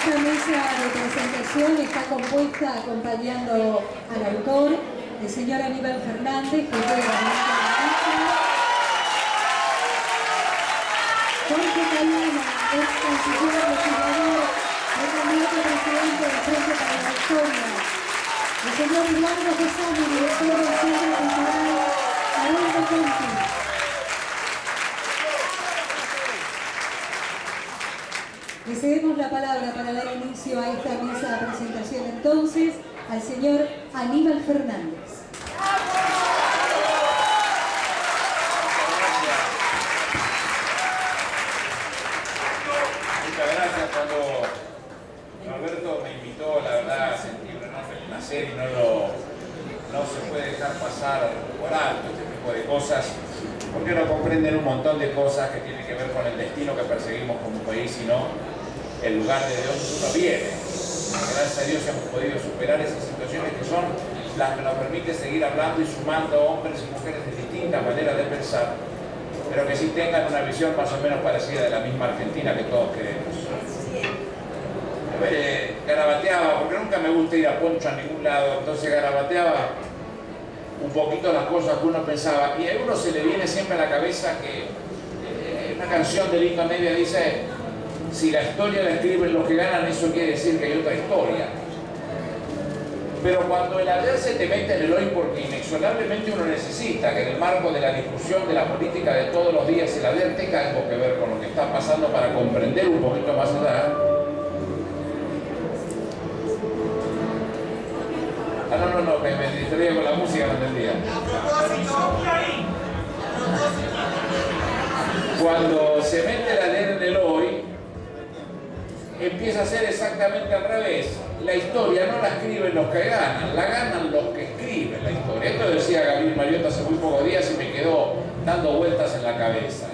Esta mesa de presentación está compuesta acompañando al autor, el señor Aníbal Fernández, que fue Jorge Calina, ex consejero legislador, candidato a presidente del Frente para la Historia. El señor Eduardo Gesani, director del Centro Cultural Adolfo Conti. Le cedemos la palabra para dar inicio a esta mesa de presentación entonces al señor Aníbal Fernández. Muchas gracias. Cuando Norberto me invitó, la verdad sentí un enorme placer y no se puede dejar pasar por alto este tipo de cosas, porque no comprenden un montón de cosas que tienen que ver con el destino que perseguimos como país, sino el lugar de donde uno viene. Gracias a Dios hemos podido superar esas situaciones que son las que nos permiten seguir hablando y sumando hombres y mujeres de distintas maneras de pensar, pero que sí tengan una visión más o menos parecida de la misma Argentina que todos queremos. Garabateaba, porque nunca me gusta ir a poncho a ningún lado, entonces garabateaba un poquito las cosas que uno pensaba, y a uno se le viene siempre a la cabeza que una canción de Linda Media dice: si la historia la escriben los que ganan, eso quiere decir que hay otra historia. Pero cuando el ayer se te mete en el hoy, porque inexorablemente uno necesita que en el marco de la discusión de la política de todos los días el ayer tenga algo que ver con lo que está pasando para comprender un poquito más allá. No, me distraía con la música, no entendía. Cuando se mete el ayer en el hoy, empieza a ser exactamente al revés. La historia no la escriben los que ganan, la ganan los que escriben la historia. Esto decía Gabriel Mariota hace muy pocos días y me quedó dando vueltas en la cabeza.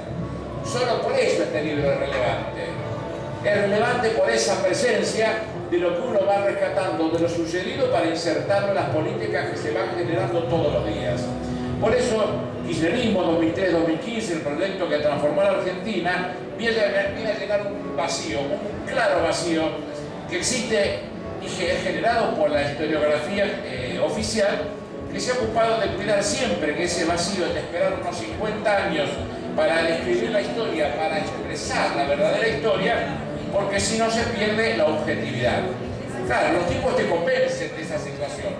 Solo por eso este libro es relevante. Es relevante por esa presencia de lo que uno va rescatando de lo sucedido para insertarlo en las políticas que se van generando todos los días. Por eso, kirchnerismo 2003-2015, el proyecto que transformó a la Argentina, viene a llenar un vacío, un claro vacío que existe y que es generado por la historiografía oficial, que se ha ocupado de cuidar siempre que ese vacío, de esperar unos 50 años para describir la historia, para expresar la verdadera historia, porque si no se pierde la objetividad. Claro, los tipos te convencen de esa situación,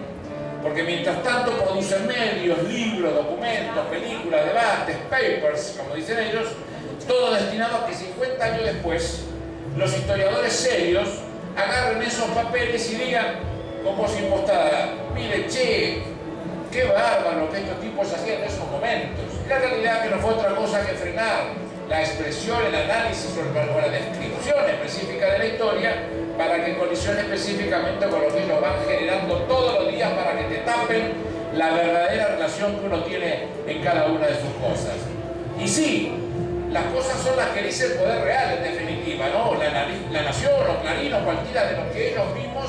porque mientras tanto producen medios, libros, documentos, películas, debates, papers, como dicen ellos, todo destinado a que 50 años después los historiadores serios agarren esos papeles y digan con voz impostada: mire, che, qué bárbaro que estos tipos hacían en esos momentos. Y la realidad que no fue otra cosa que frenar la expresión, el análisis o la descripción específica de la historia para que colisione específicamente con lo que ellos van generando todos los días para que te tapen la verdadera relación que uno tiene en cada una de sus cosas. Y sí, las cosas son las que dice el poder real en definitiva, ¿no? La Nación o Clarín o cualquiera de los que ellos mismos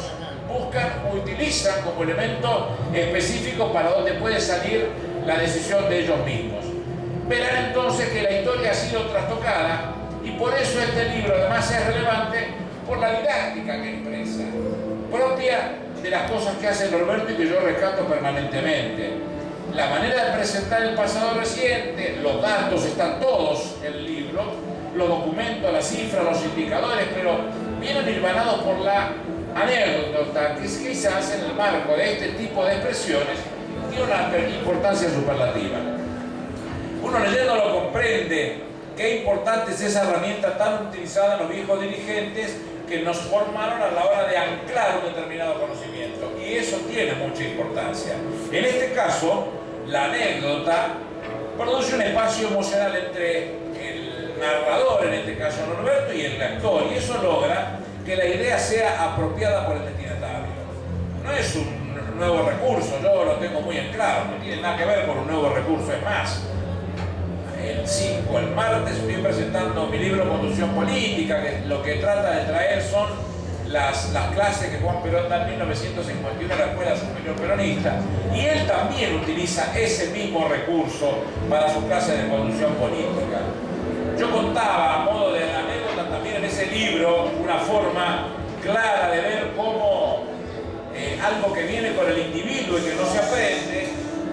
buscan o utilizan como elemento específico para donde puede salir la decisión de ellos mismos. Verán entonces que la historia ha sido trastocada y por eso este libro además es relevante por la didáctica que expresa, propia de las cosas que hace Norberto y que yo rescato permanentemente. La manera de presentar el pasado reciente, los datos están todos en el libro, los documentos, las cifras, los indicadores, pero vienen hilvanados por la anécdota que quizás en el marco de este tipo de expresiones tiene una importancia superlativa. Uno leyéndolo comprende qué importante es esa herramienta tan utilizada en los viejos dirigentes que nos formaron a la hora de anclar un determinado conocimiento, y eso tiene mucha importancia. En este caso, la anécdota produce un espacio emocional entre el narrador, en este caso Norberto, y el lector, y eso logra que la idea sea apropiada por el destinatario. No es un nuevo recurso, yo lo tengo muy en claro, no tiene nada que ver con un nuevo recurso, es más. El martes, estoy presentando mi libro Conducción Política, que lo que trata de traer son las clases que Juan Perón da en 1951 a la Escuela Superior Peronista, y él también utiliza ese mismo recurso para su clase de conducción política. Yo contaba, a modo de anécdota también en ese libro, una forma clara de ver cómo algo que viene con el individuo y que no se aprende,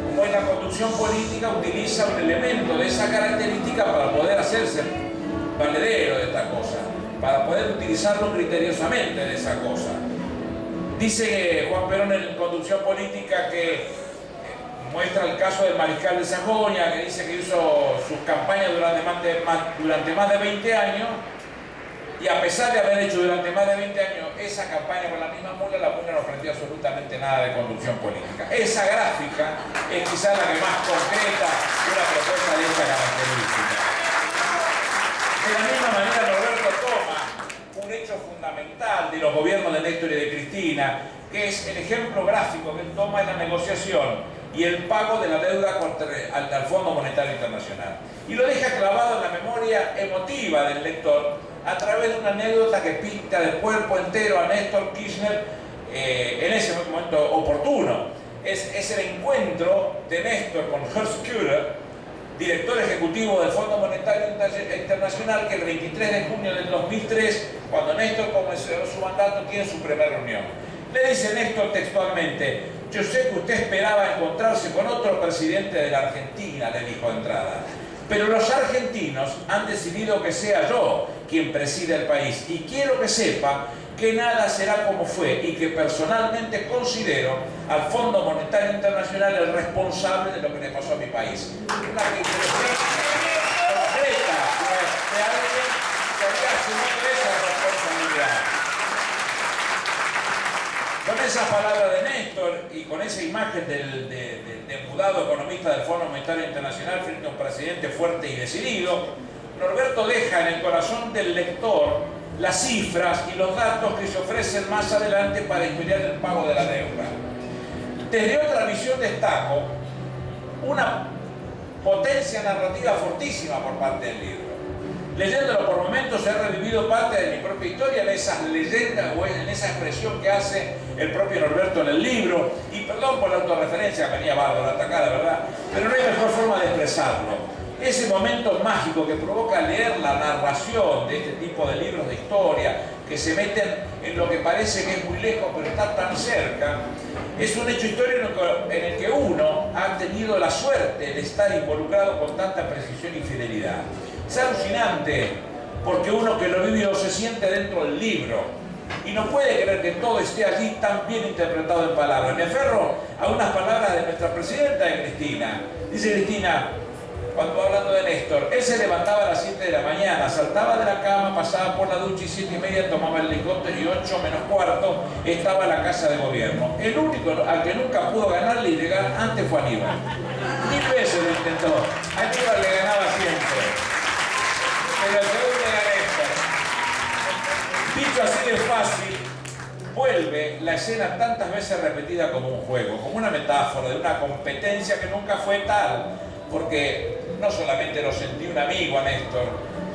como es la conducción política, utiliza un elemento de esa característica para poder hacerse valedero de esta cosa, para poder utilizarlo criteriosamente de esa cosa. Dice Juan Perón en Conducción Política que muestra el caso del mariscal de Sajonia, que dice que hizo sus campañas durante más de 20 años, y a pesar de haber hecho durante más de 20 años esa campaña con la misma mula, la mula no aprendió absolutamente nada de conducción política. Esa gráfica es quizás la que más concreta una propuesta de esta característica. De la misma manera, Norberto toma un hecho fundamental de los gobiernos de Néstor y de Cristina, que es el ejemplo gráfico que él toma en la negociación y el pago de la deuda al Fondo Monetario Internacional. Y lo deja clavado en la memoria emotiva del lector a través de una anécdota que pinta de cuerpo entero a Néstor Kirchner en ese momento oportuno. Es el encuentro de Néstor con Horst Köhler, director ejecutivo del Fondo Monetario Internacional, que el 23 de junio del 2003, cuando Néstor comenzó su mandato, tiene su primera reunión. Le dice Néstor textualmente: yo sé que usted esperaba encontrarse con otro presidente de la Argentina, le dijo de entrada, pero los argentinos han decidido que sea yo quien presida el país, y quiero que sepa que nada será como fue y que personalmente considero al Fondo Monetario Internacional el responsable de lo que le pasó a mi país. Una reflexión concreta de alguien que había asumido esa responsabilidad. Con esas palabras de Néstor y con esa imagen del mudado economista del Fondo Monetario Internacional frente a un presidente fuerte y decidido, Norberto deja en el corazón del lector las cifras y los datos que se ofrecen más adelante para estudiar el pago de la deuda. Desde otra visión destaco una potencia narrativa fortísima por parte del libro. Leyéndolo por momentos he revivido parte de mi propia historia en esas leyendas o en esa expresión que hace el propio Norberto en el libro, y perdón por la autorreferencia, venía bárbaro atacada, ¿verdad? Pero no hay mejor forma de expresarlo. Ese momento mágico que provoca leer la narración de este tipo de libros de historia, que se meten en lo que parece que es muy lejos pero está tan cerca, es un hecho histórico en el que uno ha tenido la suerte de estar involucrado con tanta precisión y fidelidad. Es alucinante, porque uno que lo vivió se siente dentro del libro y no puede creer que todo esté allí tan bien interpretado en palabras. Me aferro a unas palabras de nuestra presidenta, de Cristina. Dice Cristina, cuando hablando de Néstor, él se levantaba a las 7 de la mañana, saltaba de la cama, pasaba por la ducha y 7:30 tomaba el helicóptero y 8 menos cuarto estaba en la casa de gobierno. El único al que nunca pudo ganarle y llegar antes fue Aníbal. 1000 veces lo intentó. Aníbal le ganaba siempre. Pero el segundo era Néstor. Dicho así de fácil, vuelve la escena tantas veces repetida como un juego, como una metáfora de una competencia que nunca fue tal, porque no solamente lo sentí un amigo a Néstor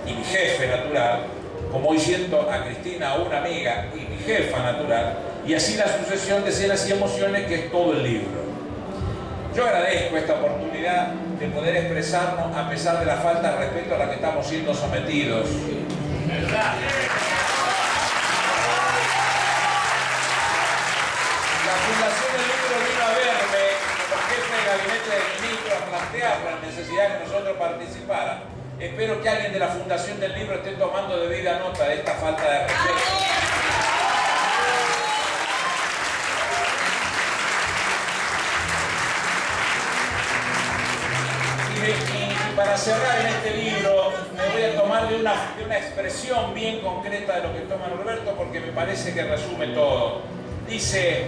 y mi jefe natural, como hoy siento a Cristina una amiga y mi jefa natural, y así la sucesión de escenas y emociones que es todo el libro. Yo agradezco esta oportunidad de poder expresarnos a pesar de la falta de respeto a la que estamos siendo sometidos. ¿Verdad? La Fundación del Libro vino a verme como jefe de gabinete de ministros a plantear la necesidad que nosotros participáramos. Espero que alguien de la Fundación del Libro esté tomando debida nota de esta falta de respeto. Y para cerrar en este libro me voy a tomar de una expresión bien concreta de lo que toma Norberto, porque me parece que resume todo. Dice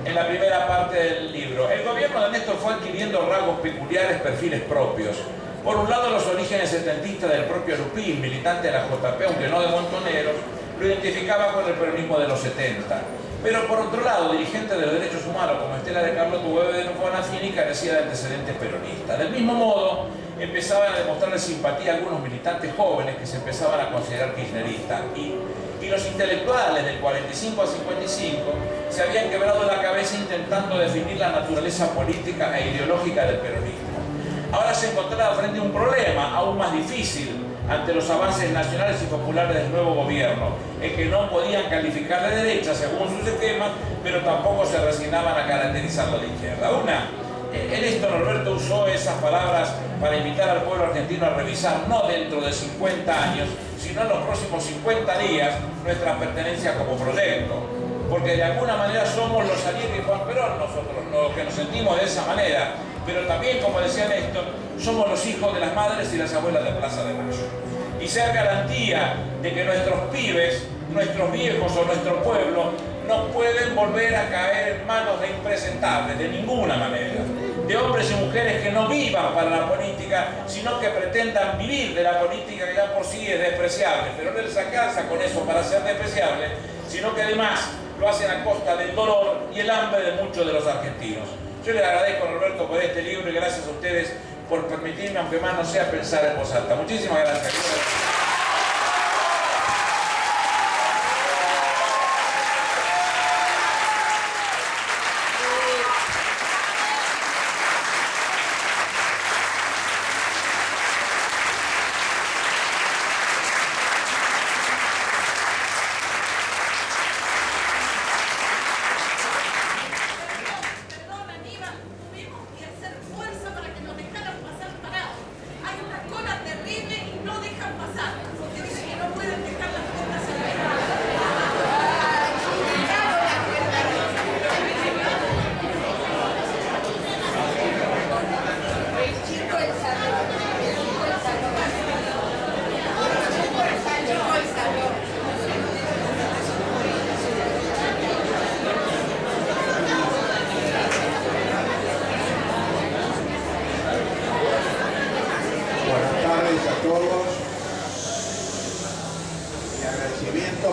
en la primera parte del libro: el gobierno de Néstor fue adquiriendo rasgos peculiares, perfiles propios. Por un lado, los orígenes setentistas del propio Lupín, militante de la JP, aunque no de Montoneros, lo identificaba con el peronismo de los 70. Pero por otro lado, dirigentes de los derechos humanos como Estela de Carlotto u Eve de Bonafini carecía de antecedentes peronistas. Del mismo modo, empezaban a demostrarle simpatía a algunos militantes jóvenes que se empezaban a considerar kirchneristas. Y los intelectuales del 45 al 55 se habían quebrado la cabeza intentando definir la naturaleza política e ideológica del peronismo. Ahora se encontraba frente a un problema aún más difícil, ante los avances nacionales y populares del nuevo gobierno, es que no podían calificar de derecha según sus esquemas, pero tampoco se resignaban a caracterizarlo de izquierda. En esto Norberto usó esas palabras para invitar al pueblo argentino a revisar, no dentro de 50 años, sino en los próximos 50 días, nuestra pertenencia como proyecto. Porque de alguna manera somos los Ariel y Juan Perón, nosotros, los que nos sentimos de esa manera, pero también, como decía Néstor, somos los hijos de las madres y las abuelas de Plaza de Mayo. Y ser garantía de que nuestros pibes, nuestros viejos o nuestro pueblo no pueden volver a caer en manos de impresentables, de ninguna manera. De hombres y mujeres que no vivan para la política, sino que pretendan vivir de la política, que ya por sí es despreciable, pero no les alcanza con eso para ser despreciable, sino que además lo hacen a costa del dolor y el hambre de muchos de los argentinos. Yo les agradezco, Norberto, por este libro y gracias a ustedes por permitirme, aunque más no sea, pensar en voz alta. Muchísimas gracias.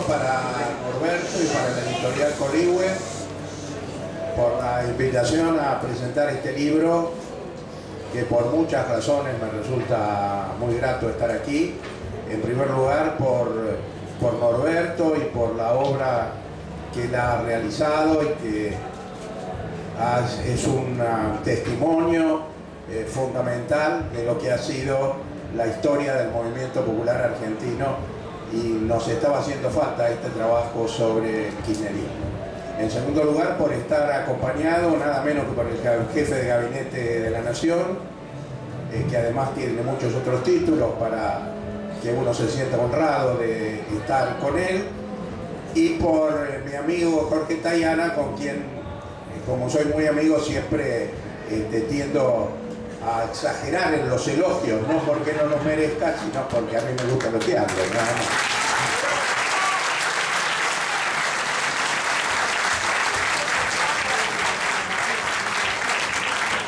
Para Norberto y para la editorial Coligüe por la invitación a presentar este libro, que por muchas razones me resulta muy grato estar aquí. En primer lugar por Norberto y por la obra que él ha realizado y que es un testimonio fundamental de lo que ha sido la historia del movimiento popular argentino, y nos estaba haciendo falta este trabajo sobre el kirchnerismo. En segundo lugar, por estar acompañado nada menos que por el jefe de gabinete de la Nación, que además tiene muchos otros títulos para que uno se sienta honrado de estar con él, y por mi amigo Jorge Tayana, con quien, como soy muy amigo, siempre tiendo a exagerar en los elogios, no porque no los merezca, sino porque a mí me gusta elogiarlos, nada más.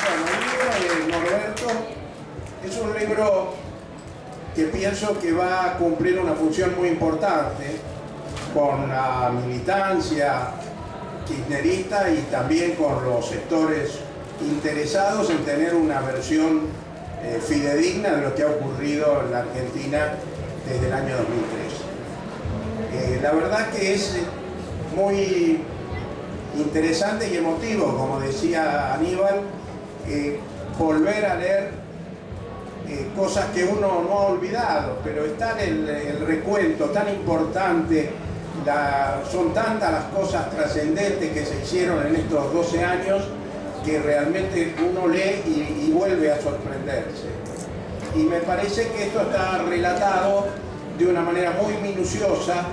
Bueno, el libro de Norberto es un libro que pienso que va a cumplir una función muy importante con la militancia kirchnerista y también con los sectores interesados en tener una versión fidedigna de lo que ha ocurrido en la Argentina desde el año 2003. La verdad que es muy interesante y emotivo, como decía Aníbal, volver a leer cosas que uno no ha olvidado, pero está en el recuento tan importante, son tantas las cosas trascendentes que se hicieron en estos 12 años, que realmente uno lee y vuelve a sorprenderse. Y me parece que esto está relatado de una manera muy minuciosa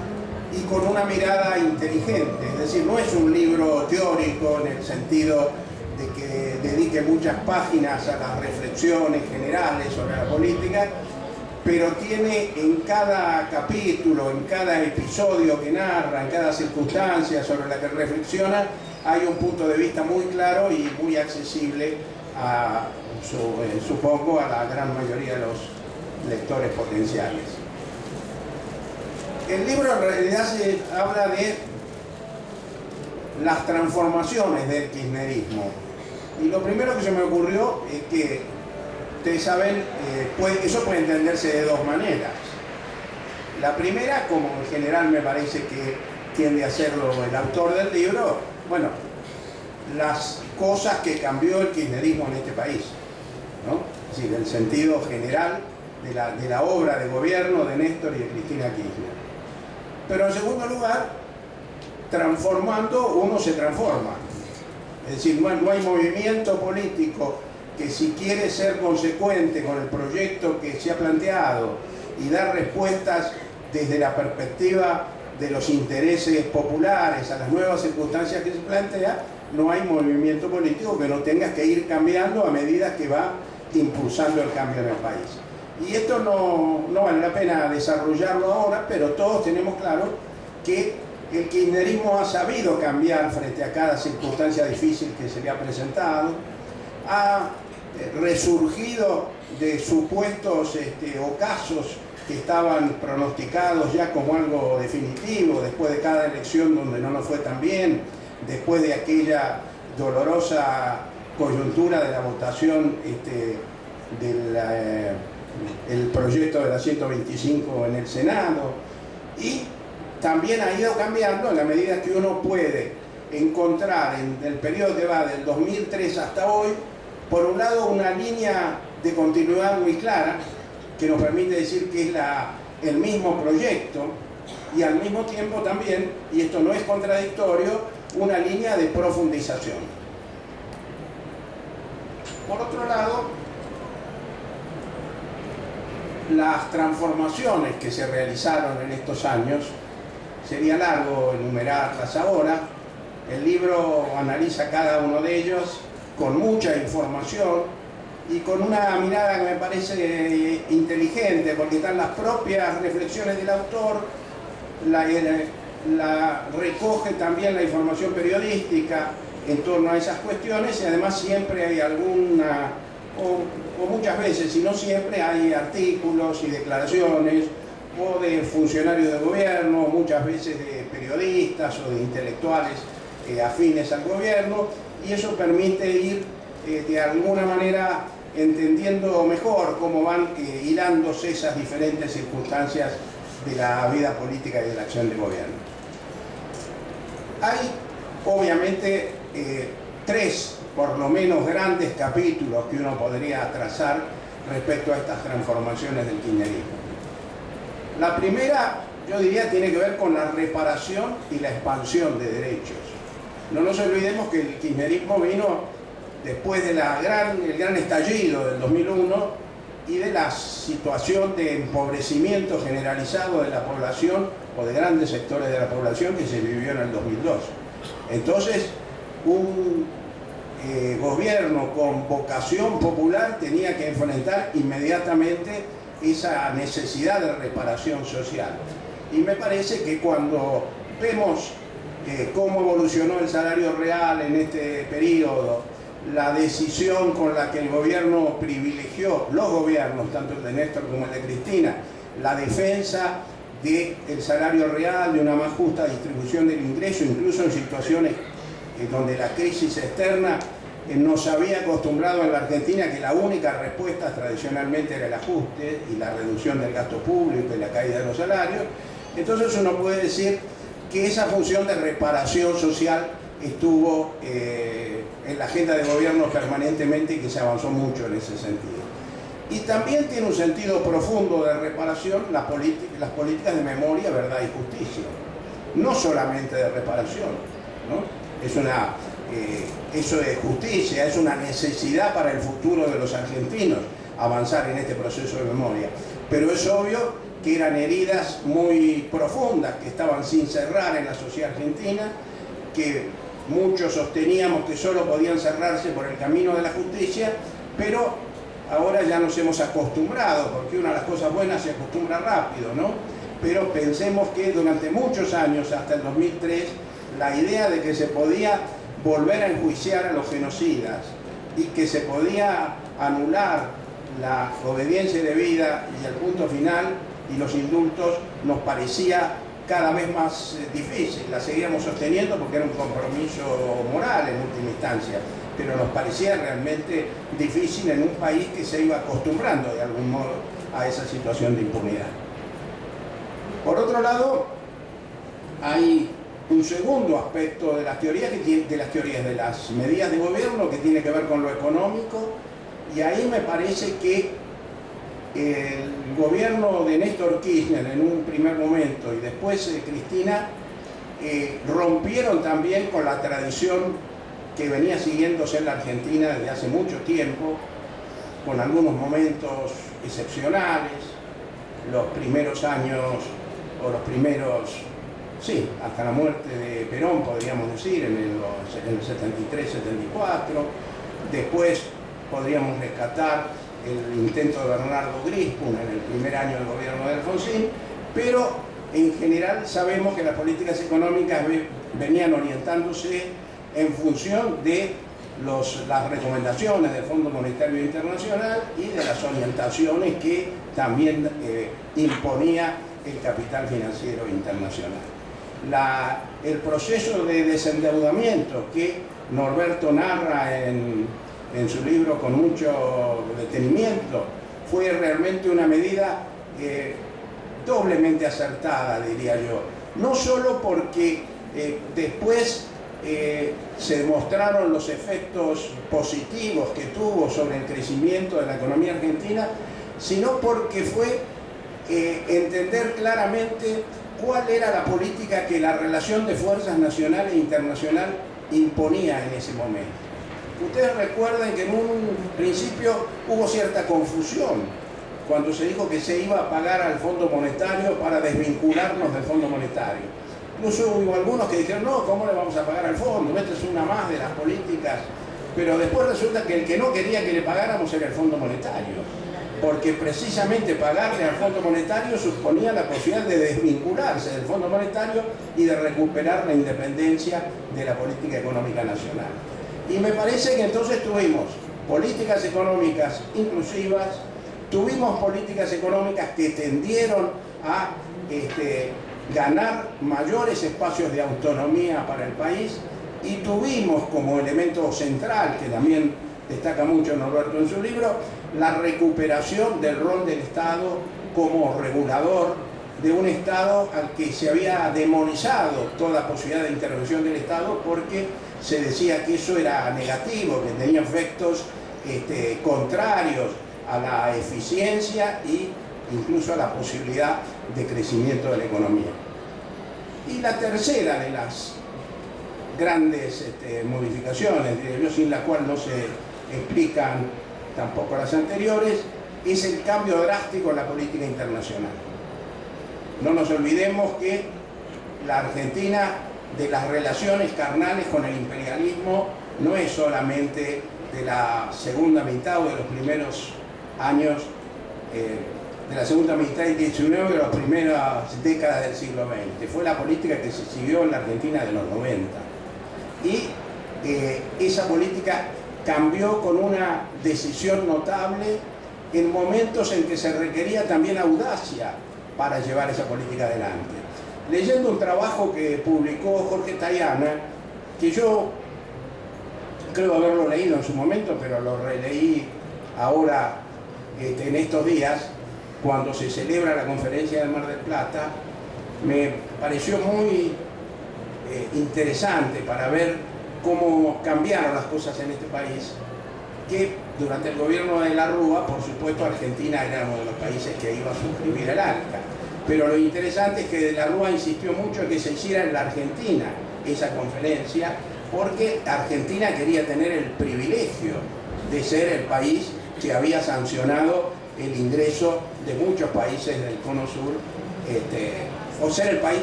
y con una mirada inteligente. Es decir, no es un libro teórico en el sentido de que dedique muchas páginas a las reflexiones generales sobre la política, pero tiene en cada capítulo, en cada episodio que narra, en cada circunstancia sobre la que reflexiona, hay un punto de vista muy claro y muy accesible supongo, a la gran mayoría de los lectores potenciales. El libro en realidad habla de las transformaciones del kirchnerismo. Y lo primero que se me ocurrió es que, ustedes saben, eso puede entenderse de dos maneras. La primera, como en general me parece que tiende a hacerlo el autor del libro, bueno, las cosas que cambió el kirchnerismo en este país, ¿no? Es decir, el sentido general de la obra de gobierno de Néstor y de Cristina Kirchner. Pero en segundo lugar, transformando uno se transforma. Es decir, no hay movimiento político que, si quiere ser consecuente con el proyecto que se ha planteado y dar respuestas desde la perspectiva de los intereses populares a las nuevas circunstancias que se plantea, no hay movimiento político que no tenga que ir cambiando a medida que va impulsando el cambio en el país. Y esto no vale la pena desarrollarlo ahora, pero todos tenemos claro que el kirchnerismo ha sabido cambiar frente a cada circunstancia difícil que se le ha presentado, ha resurgido de supuestos o casos que estaban pronosticados ya como algo definitivo, después de cada elección donde no nos fue tan bien, después de aquella dolorosa coyuntura de la votación del proyecto de la 125 en el Senado, y también ha ido cambiando en la medida que uno puede encontrar en el periodo que va del 2003 hasta hoy, por un lado, una línea de continuidad muy clara que nos permite decir que es el mismo proyecto, y al mismo tiempo también, y esto no es contradictorio, una línea de profundización. Por otro lado, las transformaciones que se realizaron en estos años, sería largo enumerarlas ahora. El libro analiza cada uno de ellos con mucha información y con una mirada que me parece inteligente, porque están las propias reflexiones del autor, la recoge también la información periodística en torno a esas cuestiones, y además siempre hay alguna, o muchas veces, si no siempre, hay artículos y declaraciones o de funcionarios de gobierno, muchas veces de periodistas o de intelectuales afines al gobierno, y eso permite ir de alguna manera entendiendo mejor cómo van hilándose esas diferentes circunstancias de la vida política y de la acción de gobierno. Hay obviamente tres, por lo menos, grandes capítulos que uno podría trazar respecto a estas transformaciones del kirchnerismo. La primera, yo diría, tiene que ver con la reparación y la expansión de derechos. No nos olvidemos que el kirchnerismo vino después del gran estallido del 2001 y de la situación de empobrecimiento generalizado de la población, o de grandes sectores de la población, que se vivió en el 2002. Entonces, un gobierno con vocación popular tenía que enfrentar inmediatamente esa necesidad de reparación social. Y me parece que cuando vemos cómo evolucionó el salario real en este periodo, la decisión con la que el gobierno privilegió, los gobiernos, tanto el de Néstor como el de Cristina, la defensa del salario real, de una más justa distribución del ingreso, incluso en situaciones donde la crisis externa nos había acostumbrado en la Argentina que la única respuesta tradicionalmente era el ajuste y la reducción del gasto público y la caída de los salarios. Entonces uno puede decir que esa función de reparación social estuvo en la agenda de gobierno permanentemente, y que se avanzó mucho en ese sentido. Y también tiene un sentido profundo de reparación las políticas de memoria, verdad y justicia. No solamente de reparación, ¿no? Eso es justicia, es una necesidad para el futuro de los argentinos avanzar en este proceso de memoria. Pero es obvio que eran heridas muy profundas que estaban sin cerrar en la sociedad argentina, que muchos sosteníamos que solo podían cerrarse por el camino de la justicia, pero ahora ya nos hemos acostumbrado, porque una de las cosas buenas se acostumbra rápido, ¿no? Pero pensemos que durante muchos años, hasta el 2003, la idea de que se podía volver a enjuiciar a los genocidas y que se podía anular la obediencia debida y el punto final y los indultos nos parecía cada vez más difícil. La seguíamos sosteniendo porque era un compromiso moral en última instancia, pero nos parecía realmente difícil en un país que se iba acostumbrando de algún modo a esa situación de impunidad. Por otro lado, hay un segundo aspecto de las teorías, de las medidas de gobierno, que tiene que ver con lo económico, y ahí me parece que el gobierno de Néstor Kirchner en un primer momento y después Cristina rompieron también con la tradición que venía siguiéndose en la Argentina desde hace mucho tiempo, con algunos momentos excepcionales, los primeros años, o los primeros, sí, hasta la muerte de Perón, podríamos decir, en el 73-74, después podríamos rescatar el intento de Bernardo Grispun en el primer año del gobierno de Alfonsín, pero en general sabemos que las políticas económicas venían orientándose en función de las recomendaciones del Fondo Monetario Internacional y de las orientaciones que también imponía el capital financiero internacional. El proceso de desendeudamiento que Norberto narra en su libro con mucho detenimiento fue realmente una medida doblemente acertada, diría yo. No solo porque después se demostraron los efectos positivos que tuvo sobre el crecimiento de la economía argentina, sino porque fue entender claramente cuál era la política que la relación de fuerzas nacional e internacional imponía en ese momento. Ustedes recuerden que en un principio hubo cierta confusión cuando se dijo que se iba a pagar al Fondo Monetario para desvincularnos del Fondo Monetario. Incluso hubo algunos que dijeron, no, ¿cómo le vamos a pagar al fondo? Esta es una más de las políticas. Pero después resulta que el que no quería que le pagáramos era el Fondo Monetario, porque precisamente pagarle al Fondo Monetario suponía la posibilidad de desvincularse del Fondo Monetario y de recuperar la independencia de la política económica nacional. Y me parece que entonces tuvimos políticas económicas inclusivas, tuvimos políticas económicas que tendieron a ganar mayores espacios de autonomía para el país, y tuvimos como elemento central, que también destaca mucho Norberto en su libro, la recuperación del rol del Estado como regulador de un Estado al que se había demonizado toda posibilidad de intervención del Estado porque se decía que eso era negativo, que tenía efectos contrarios a la eficiencia e incluso a la posibilidad de crecimiento de la economía. Y la tercera de las grandes modificaciones, sin la cual no se explican tampoco las anteriores, es el cambio drástico en la política internacional. No nos olvidemos que la Argentina, de las relaciones carnales con el imperialismo, no es solamente de la segunda mitad o de los primeros años de la segunda mitad del XIX o de las primeras décadas del siglo XX. Fue la política que se siguió en la Argentina de los 90. Y esa política cambió con una decisión notable en momentos en que se requería también audacia para llevar esa política adelante. Leyendo un trabajo que publicó Jorge Tayana, que yo creo haberlo leído en su momento, pero lo releí ahora en estos días, cuando se celebra la conferencia del Mar del Plata, me pareció muy interesante para ver cómo cambiaron las cosas en este país, que durante el gobierno de la Rúa, por supuesto, Argentina era uno de los países que iba a suscribir el ALCA. Pero lo interesante es que de la Rúa insistió mucho en que se hiciera en la Argentina esa conferencia, porque Argentina quería tener el privilegio de ser el país que había sancionado el ingreso de muchos países del Cono Sur, o ser el país,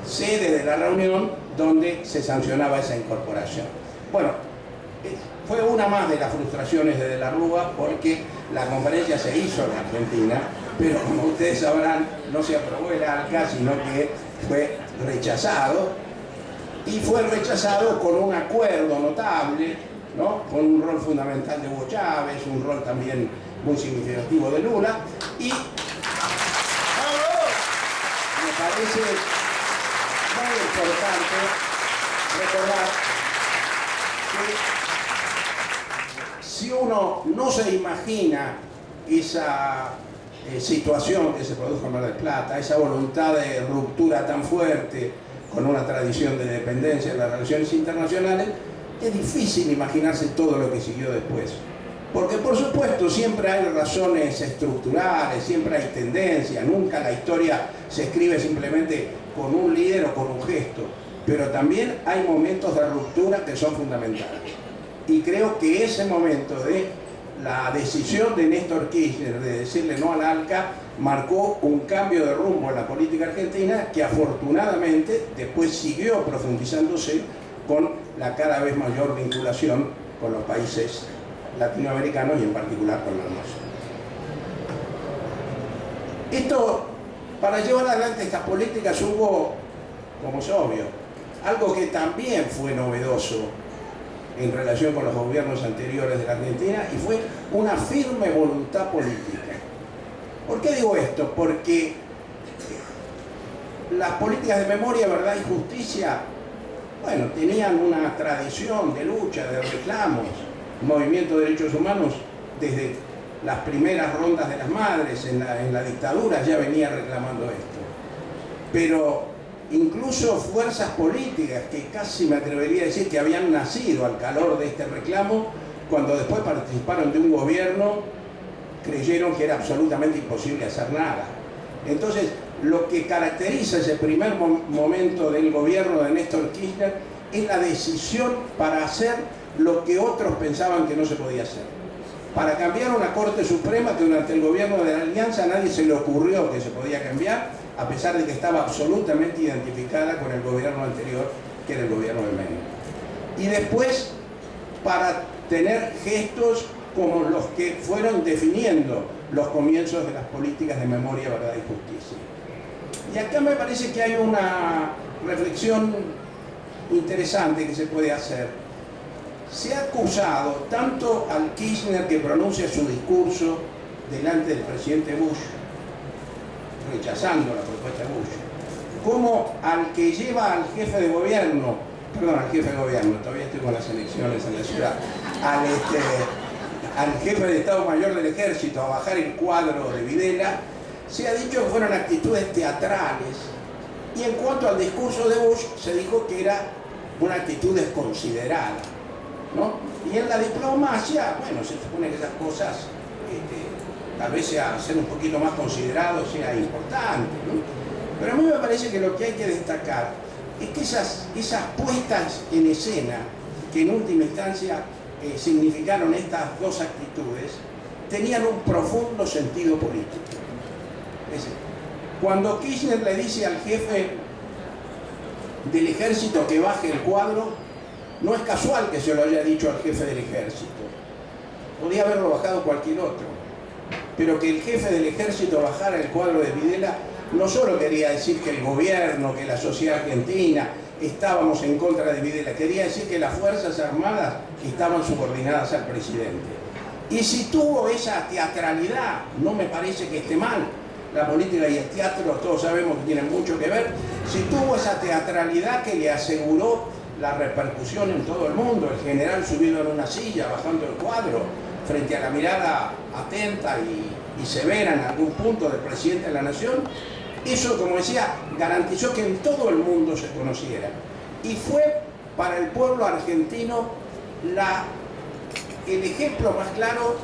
sede de la reunión donde se sancionaba esa incorporación. Bueno, fue una más de las frustraciones de la Rúa, porque la conferencia se hizo en Argentina, pero como ustedes sabrán, no se aprobó el ALCA, sino que fue rechazado, y fue rechazado con un acuerdo notable, ¿no? Con un rol fundamental de Hugo Chávez, un rol también muy significativo de Lula, y me parece muy importante recordar que si uno no se imagina esa situación que se produjo en Mar del Plata, esa voluntad de ruptura tan fuerte con una tradición de dependencia de las relaciones internacionales, es difícil imaginarse todo lo que siguió después. Porque por supuesto siempre hay razones estructurales, siempre hay tendencias, nunca la historia se escribe simplemente con un líder o con un gesto, pero también hay momentos de ruptura que son fundamentales. Y creo que ese momento de la decisión de Néstor Kirchner de decirle no al ALCA marcó un cambio de rumbo en la política argentina que afortunadamente después siguió profundizándose con la cada vez mayor vinculación con los países latinoamericanos y en particular con la nuestra. Esto, para llevar adelante estas políticas hubo, como es obvio, algo que también fue novedoso en relación con los gobiernos anteriores de la Argentina y fue una firme voluntad política. ¿Por qué digo esto? Porque las políticas de memoria, verdad y justicia, bueno, tenían una tradición de lucha, de reclamos. El movimiento de derechos humanos, desde las primeras rondas de las madres en la dictadura, ya venía reclamando esto. Pero incluso fuerzas políticas que casi me atrevería a decir que habían nacido al calor de este reclamo, cuando después participaron de un gobierno, creyeron que era absolutamente imposible hacer nada. Entonces, lo que caracteriza ese primer momento del gobierno de Néstor Kirchner es la decisión para hacer lo que otros pensaban que no se podía hacer. Para cambiar una Corte Suprema que durante el gobierno de la Alianza a nadie se le ocurrió que se podía cambiar, a pesar de que estaba absolutamente identificada con el gobierno anterior, que era el gobierno de Menem. Y después, para tener gestos como los que fueron definiendo los comienzos de las políticas de memoria, verdad y justicia. Y acá me parece que hay una reflexión interesante que se puede hacer. Se ha acusado tanto al Kirchner que pronuncia su discurso delante del presidente Bush, rechazando la propuesta de Bush, como al que lleva al jefe de gobierno, todavía estoy con las elecciones en la ciudad, al jefe de Estado Mayor del Ejército a bajar el cuadro de Videla, se ha dicho que fueron actitudes teatrales, y en cuanto al discurso de Bush se dijo que era una actitud desconsiderada, ¿no? Y en la diplomacia, bueno, se supone que esas cosas, tal vez ser un poquito más considerado sea importante, ¿no? Pero a mí me parece que lo que hay que destacar es que esas puestas en escena, que en última instancia significaron estas dos actitudes, tenían un profundo sentido político. Es decir, cuando Kirchner le dice al jefe del ejército que baje el cuadro, no es casual que se lo haya dicho al jefe del ejército. Podía haberlo bajado cualquier otro. Pero que el jefe del ejército bajara el cuadro de Videla no solo quería decir que el gobierno, que la sociedad argentina estábamos en contra de Videla, quería decir que las Fuerzas Armadas estaban subordinadas al presidente. Y si tuvo esa teatralidad, no me parece que esté mal. La política y el teatro, todos sabemos que tienen mucho que ver. Si tuvo esa teatralidad que le aseguró la repercusión en todo el mundo, el general subido en una silla, bajando el cuadro, frente a la mirada atenta y severa en algún punto del presidente de la nación, eso, como decía, garantizó que en todo el mundo se conociera. Y fue para el pueblo argentino el ejemplo más claro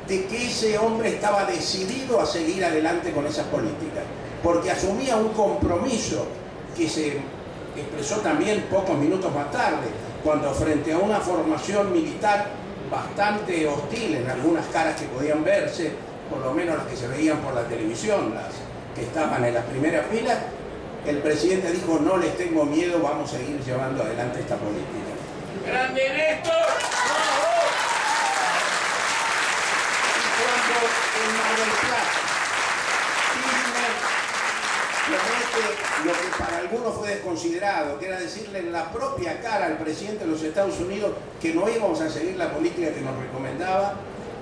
de que ese hombre estaba decidido a seguir adelante con esas políticas, porque asumía un compromiso que se expresó también pocos minutos más tarde, cuando frente a una formación militar bastante hostil en algunas caras que podían verse, por lo menos las que se veían por la televisión, las que estaban en las primeras filas, el presidente dijo: no les tengo miedo, vamos a seguir llevando adelante esta política. ¡Grande Néstor! Y cuando en Mar del Plata Kirchner promete lo que para algunos fue desconsiderado, que era decirle en la propia cara al presidente de los Estados Unidos que no íbamos a seguir la política que nos recomendaba,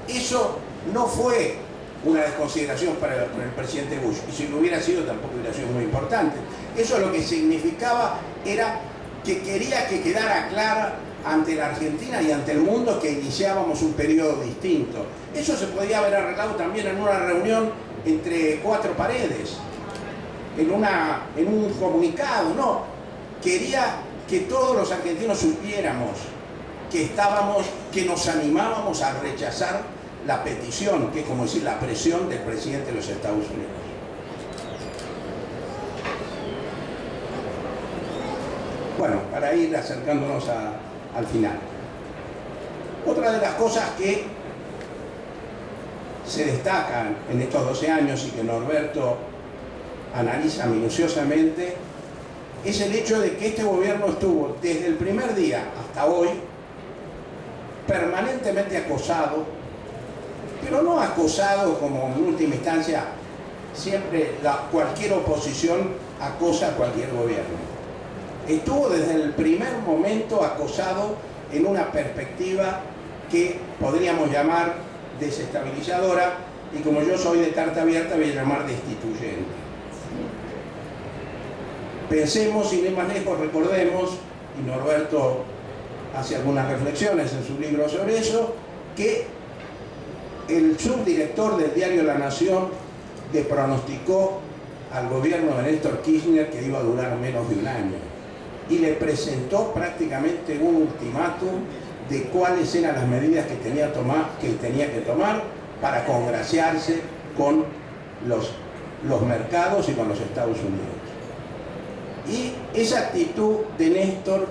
eso no fue una desconsideración para el presidente Bush, y si lo hubiera sido tampoco hubiera sido muy importante. Eso lo que significaba era que quería que quedara clara ante la Argentina y ante el mundo que iniciábamos un periodo distinto. Eso se podía haber arreglado también en una reunión entre cuatro paredes, en un comunicado. No, quería que todos los argentinos supiéramos que nos animábamos a rechazar la petición, que es como decir la presión del presidente de los Estados Unidos. Bueno, para ir acercándonos al final. Otra de las cosas que se destacan en estos 12 años y que Norberto analiza minuciosamente es el hecho de que este gobierno estuvo desde el primer día hasta hoy permanentemente acosado, pero no acosado como en última instancia siempre cualquier oposición acosa a cualquier gobierno. Estuvo desde el primer momento acosado en una perspectiva que podríamos llamar desestabilizadora, y como yo soy de carta abierta voy a llamar destituyente. Pensemos, sin ir más lejos, recordemos, y Norberto hace algunas reflexiones en su libro sobre eso, que el subdirector del diario La Nación le pronosticó al gobierno de Néstor Kirchner que iba a durar menos de un año y le presentó prácticamente un ultimátum de cuáles eran las medidas que tenía que tomar para congraciarse con los mercados y con los Estados Unidos. Y esa actitud de Néstor,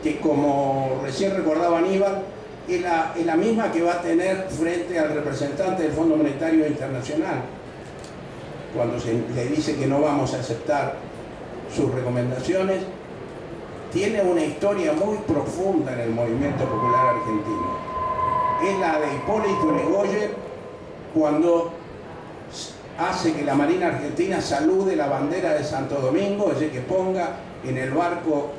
que como recién recordaba Aníbal, es la misma que va a tener frente al representante del Fondo Monetario Internacional, cuando le dice que no vamos a aceptar sus recomendaciones. Tiene una historia muy profunda en el movimiento popular argentino. Es la de Hipólito Yrigoyen, cuando hace que la Marina Argentina salude la bandera de Santo Domingo, es decir, que ponga en el barco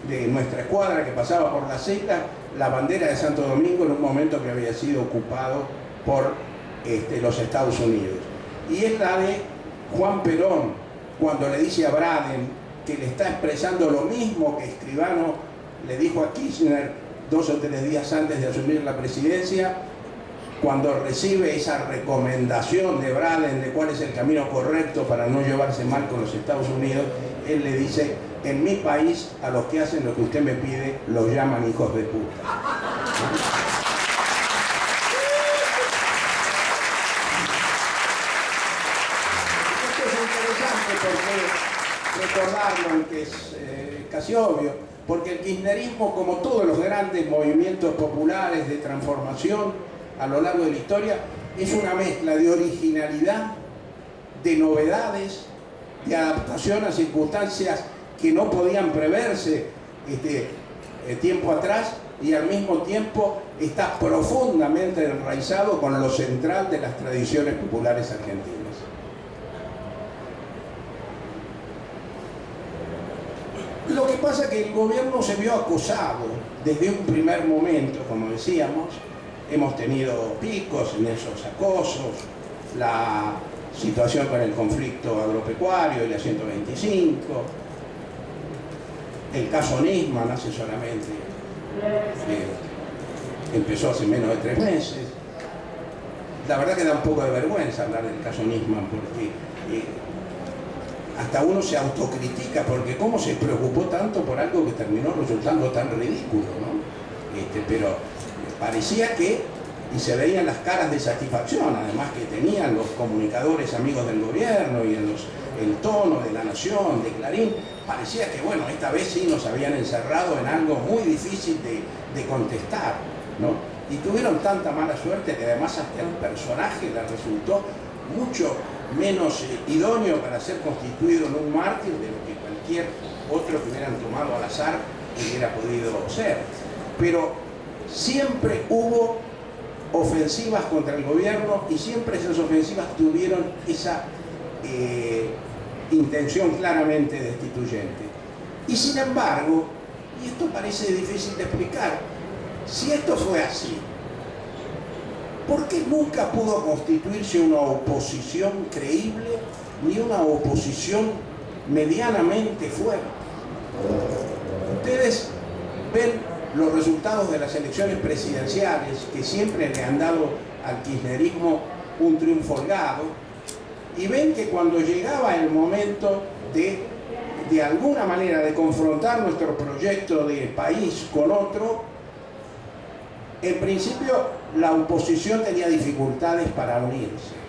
de nuestra escuadra que pasaba por las islas la bandera de Santo Domingo en un momento que había sido ocupado por los Estados Unidos. Y es la de Juan Perón, cuando le dice a Braden que le está expresando lo mismo que Escribano le dijo a Kirchner 2 o 3 días antes de asumir la presidencia, cuando recibe esa recomendación de Braden de cuál es el camino correcto para no llevarse mal con los Estados Unidos. Él le dice: en mi país a los que hacen lo que usted me pide los llaman hijos de puta. Esto es interesante porque recordarlo, aunque es casi obvio, porque el kirchnerismo, como todos los grandes movimientos populares de transformación a lo largo de la historia, es una mezcla de originalidad, de novedades, de adaptación a circunstancias que no podían preverse tiempo atrás, y al mismo tiempo está profundamente enraizado con lo central de las tradiciones populares argentinas. Lo que pasa es que el gobierno se vio acosado desde un primer momento, como decíamos. Hemos tenido picos en esos acosos, la situación con el conflicto agropecuario y la 125, el caso Nisman hace solamente, empezó hace menos de 3 meses. La verdad que da un poco de vergüenza hablar del caso Nisman, porque hasta uno se autocritica, porque cómo se preocupó tanto por algo que terminó resultando tan ridículo, ¿no? Pero parecía que, y se veían las caras de satisfacción, además que tenían los comunicadores amigos del gobierno y el tono de La Nación, de Clarín, parecía que, bueno, esta vez sí nos habían encerrado en algo muy difícil de contestar, ¿no? Y tuvieron tanta mala suerte que además hasta el personaje les resultó mucho menos idóneo para ser constituido en un mártir de lo que cualquier otro que hubieran tomado al azar hubiera podido ser. Pero siempre hubo ofensivas contra el gobierno y siempre esas ofensivas tuvieron esa intención claramente destituyente. Y sin embargo, y esto parece difícil de explicar, si esto fue así, ¿por qué nunca pudo constituirse una oposición creíble ni una oposición medianamente fuerte? Ustedes ven los resultados de las elecciones presidenciales, que siempre le han dado al kirchnerismo un triunfo holgado, y ven que cuando llegaba el momento de alguna manera de confrontar nuestro proyecto de país con otro, En principio, la oposición tenía dificultades para unirse.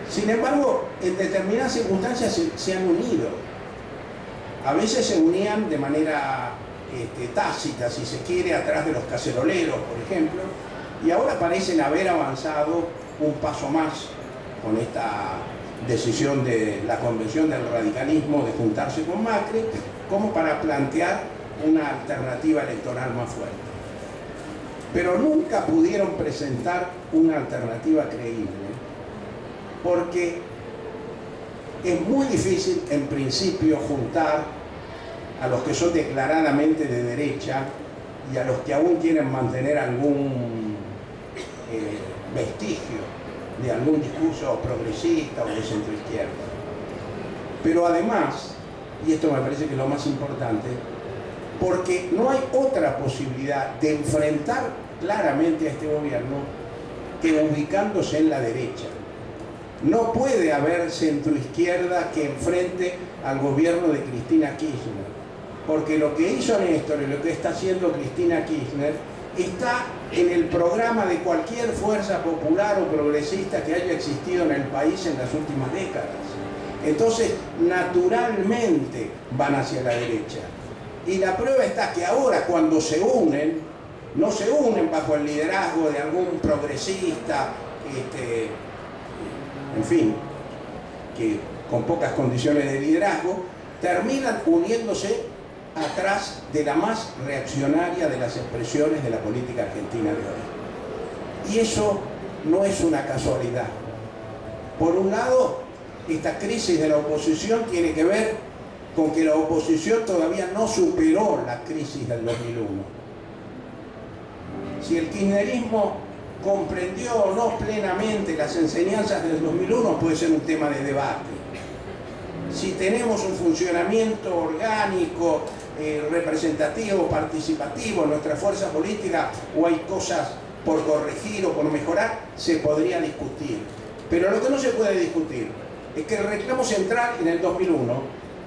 Sin embargo, en determinadas circunstancias se han unido. A veces se unían de manera tácita, si se quiere, atrás de los caceroleros, por ejemplo, y ahora parecen haber avanzado un paso más con esta decisión de la convención del radicalismo de juntarse con Macri, como para plantear una alternativa electoral más fuerte. Pero nunca pudieron presentar una alternativa creíble, porque es muy difícil, en principio, juntar a los que son declaradamente de derecha y a los que aún quieren mantener algún vestigio de algún discurso progresista o de centroizquierda. Pero además, y esto me parece que es lo más importante, porque no hay otra posibilidad de enfrentar claramente a este gobierno que ubicándose en la derecha. No puede haber centroizquierda que enfrente al gobierno de Cristina Kirchner, porque lo que hizo Néstor y lo que está haciendo Cristina Kirchner está en el programa de cualquier fuerza popular o progresista que haya existido en el país en las últimas décadas. Entonces, naturalmente van hacia la derecha. Y la prueba está que ahora, cuando se unen, no se unen bajo el liderazgo de algún progresista, en fin, que con pocas condiciones de liderazgo, terminan uniéndose atrás de la más reaccionaria de las expresiones de la política argentina de hoy. Y eso no es una casualidad. Por un lado, esta crisis de la oposición tiene que ver con que la oposición todavía no superó la crisis del 2001. Si el kirchnerismo comprendió o no plenamente las enseñanzas del 2001 puede ser un tema de debate. Si tenemos un funcionamiento orgánico, representativo, participativo en nuestra fuerza política, o hay cosas por corregir o por mejorar, se podría discutir. Pero lo que no se puede discutir es que el reclamo central en el 2001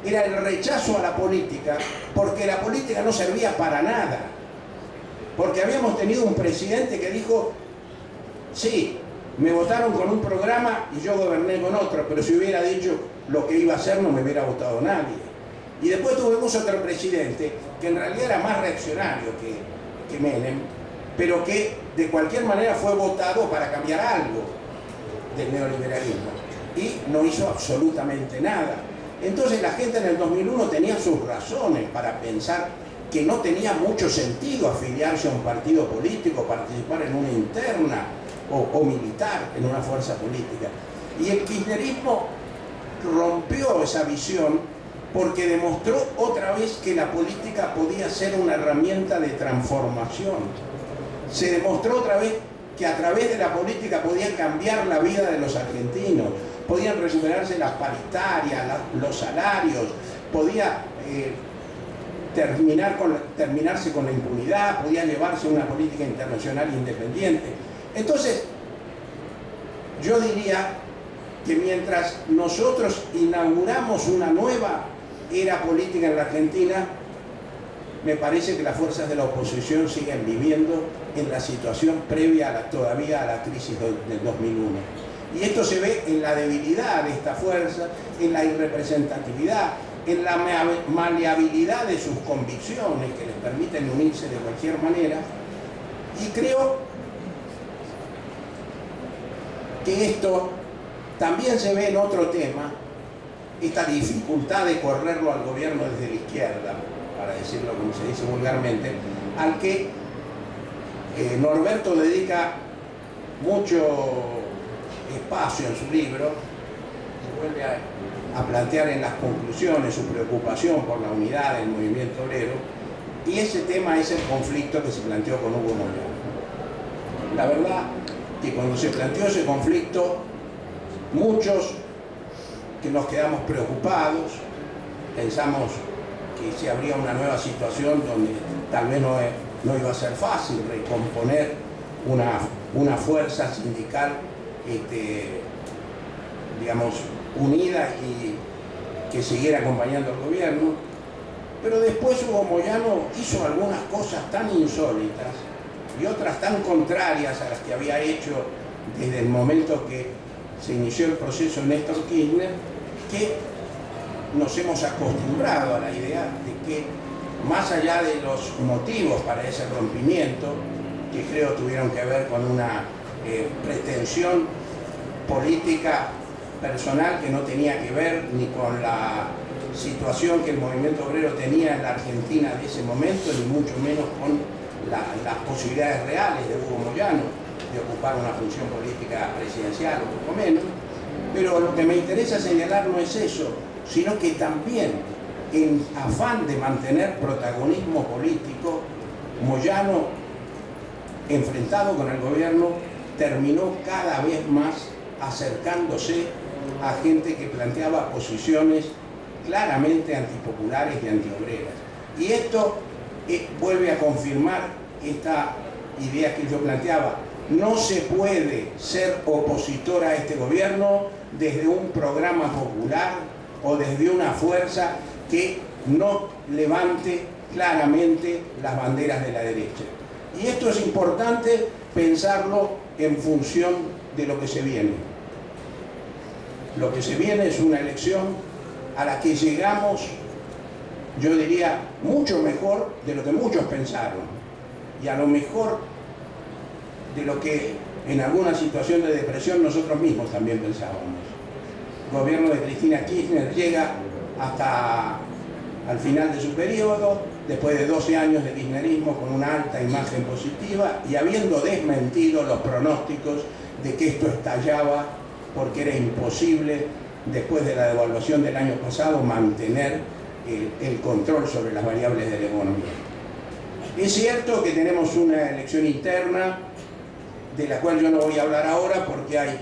era el rechazo a la política, porque la política no servía para nada. Porque habíamos tenido un presidente que dijo: sí, me votaron con un programa y yo goberné con otro, pero si hubiera dicho lo que iba a hacer no me hubiera votado nadie. Y después tuvimos otro presidente que en realidad era más reaccionario que Menem, pero que de cualquier manera fue votado para cambiar algo del neoliberalismo y no hizo absolutamente nada. Entonces la gente en el 2001 tenía sus razones para pensar que no tenía mucho sentido afiliarse a un partido político, participar en una interna o militar en una fuerza política. Y el kirchnerismo rompió esa visión porque demostró otra vez que la política podía ser una herramienta de transformación. Se demostró otra vez que a través de la política podían cambiar la vida de los argentinos, podían recuperarse las paritarias, los salarios, podía terminarse con la impunidad, podía llevarse una política internacional independiente. Entonces, yo diría que mientras nosotros inauguramos una nueva era política en la Argentina, me parece que las fuerzas de la oposición siguen viviendo en la situación previa todavía a la crisis del 2001. Y esto se ve en la debilidad de esta fuerza, en la irrepresentatividad, en la maleabilidad de sus convicciones que les permiten unirse de cualquier manera. Y creo que esto también se ve en otro tema, esta dificultad de correrlo al gobierno desde la izquierda, para decirlo como se dice vulgarmente, al que Norberto dedica mucho espacio en su libro, se vuelve a plantear en las conclusiones su preocupación por la unidad del movimiento obrero, y ese tema es el conflicto que se planteó con Hugo Moyano. La verdad que cuando se planteó ese conflicto, muchos que nos quedamos preocupados, pensamos que si habría una nueva situación donde tal vez no iba a ser fácil recomponer una fuerza sindical digamos, unida y que siguiera acompañando al gobierno. Pero después Hugo Moyano hizo algunas cosas tan insólitas y otras tan contrarias a las que había hecho desde el momento que se inició el proceso Néstor Kirchner, que nos hemos acostumbrado a la idea de que, más allá de los motivos para ese rompimiento, que creo tuvieron que ver con una pretensión política personal que no tenía que ver ni con la situación que el movimiento obrero tenía en la Argentina de ese momento, ni mucho menos con las posibilidades reales de Hugo Moyano de ocupar una función política presidencial o poco menos. Pero lo que me interesa señalar no es eso, sino que también, en afán de mantener protagonismo político, Moyano, enfrentado con el gobierno, terminó cada vez más acercándose a gente que planteaba posiciones claramente antipopulares y antiobreras. Y esto vuelve a confirmar esta idea que yo planteaba. No se puede ser opositor a este gobierno desde un programa popular o desde una fuerza que no levante claramente las banderas de la derecha. Y esto es importante pensarlo en función de lo que se viene. Lo que se viene es una elección a la que llegamos, yo diría, mucho mejor de lo que muchos pensaron, y a lo mejor de lo que en alguna situación de depresión nosotros mismos también pensábamos. El gobierno de Cristina Kirchner llega hasta al final de su periodo, después de 12 años de kirchnerismo con una alta imagen positiva y habiendo desmentido los pronósticos de que esto estallaba porque era imposible, después de la devaluación del año pasado, mantener el control sobre las variables de la economía. Es cierto que tenemos una elección interna, de la cual yo no voy a hablar ahora porque hay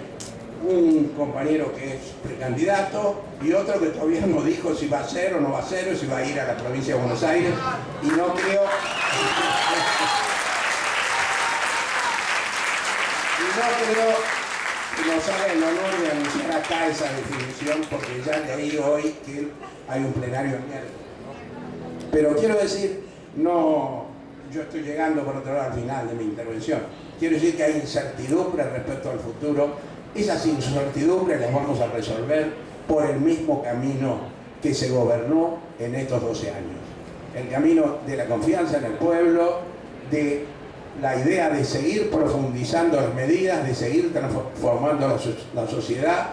un compañero que es precandidato y otro que todavía no dijo si va a ser o no va a ser, o si va a ir a la provincia de Buenos Aires, y no creo que nos haga el honor de anunciar acá esa definición, porque ya leí hoy que hay un plenario el miércoles, ¿no? Pero quiero decir, no, yo estoy llegando por otro lado al final de mi intervención, quiero decir que hay incertidumbre respecto al futuro. Esas incertidumbres las vamos a resolver por el mismo camino que se gobernó en estos 12 años. El camino de la confianza en el pueblo, de la idea de seguir profundizando las medidas, de seguir transformando la sociedad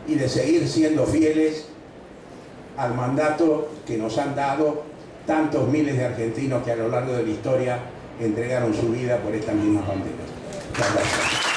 y de seguir siendo fieles al mandato que nos han dado tantos miles de argentinos que a lo largo de la historia entregaron su vida por estas mismas banderas. Muchas gracias.